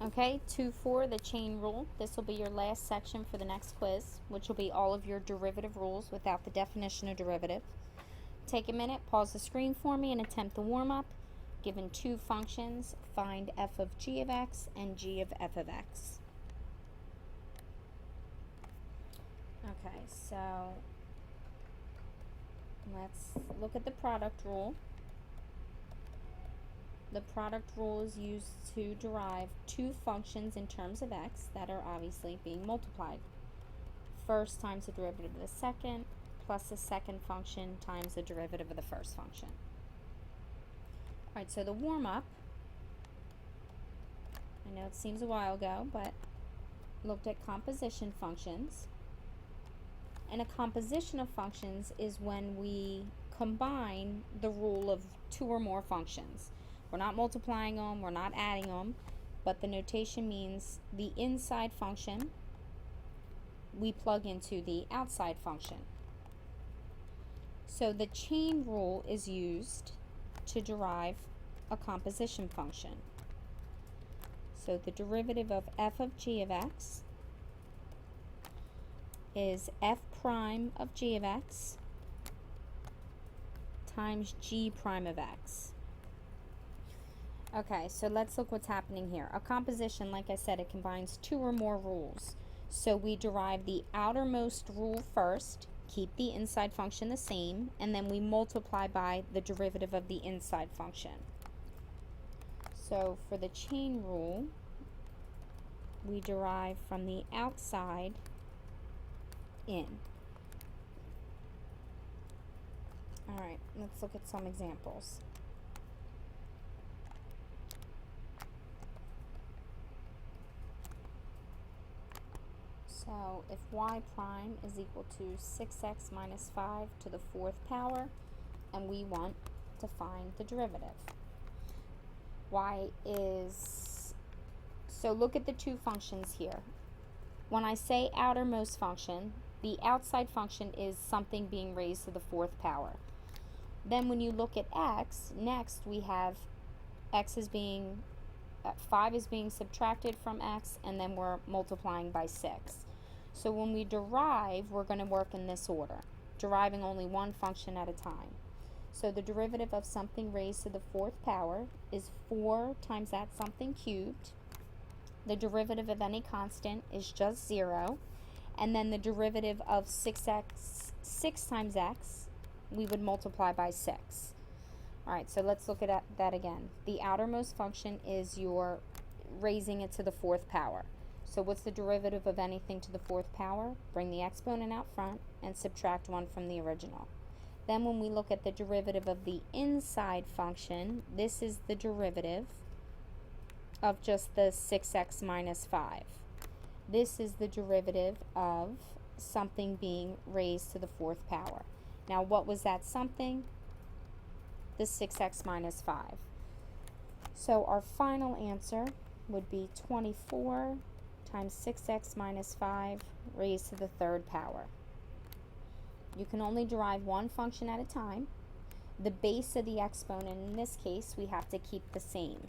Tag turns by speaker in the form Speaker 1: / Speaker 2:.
Speaker 1: Okay, 2-4, the chain rule. This will be your last section for the next quiz, which will be all of your derivative rules without the definition of derivative. Take a minute, pause the screen for me, and attempt the warm-up. Given two functions, find f of g of x and g of f of x. Okay, so let's look at the product rule. The product rule is used to derive two functions in terms of x that are obviously being multiplied. First times the derivative of the second, plus the second function times the derivative of the first function. Alright, so the warm-up, I know it seems a while ago, but looked at composition functions. And a composition of functions is when we combine the rule of two or more functions. We're not multiplying them, we're not adding them, but the notation means the inside function we plug into the outside function. So the chain rule is used to derive a composition function. So the derivative of f of g of x is f prime of g of x times g prime of x. Okay, so let's look what's happening here. A composition, like I said, it combines two or more rules. So we derive the outermost rule first, keep the inside function the same, and then we multiply by the derivative of the inside function. So for the chain rule, we derive from the outside in. Alright, let's look at some examples. So if y prime is equal to 6x minus 5 to the 4th power, and we want to find the derivative. Y is, so look at the two functions here. When I say outermost function, the outside function is something being raised to the 4th power. Then when you look at x, next we have x is being, 5 is being subtracted from x, and then we're multiplying by 6. So when we derive, we're going to work in this order, deriving only one function at a time. So the derivative of something raised to the 4th power is 4 times that something cubed. The derivative of any constant is just 0. And then the derivative of 6 times x, we would multiply by 6. Alright, so let's look at that again. The outermost function is you're raising it to the 4th power. So what's the derivative of anything to the 4th power? Bring the exponent out front and subtract 1 from the original. Then when we look at the derivative of the inside function, this is the derivative of just the 6x minus 5. This is the derivative of something being raised to the 4th power. Now what was that something? The 6x minus 5. So our final answer would be 24 times 6x minus 5 raised to the 3rd power. You can only derive one function at a time. The base of the exponent, in this case, we have to keep the same.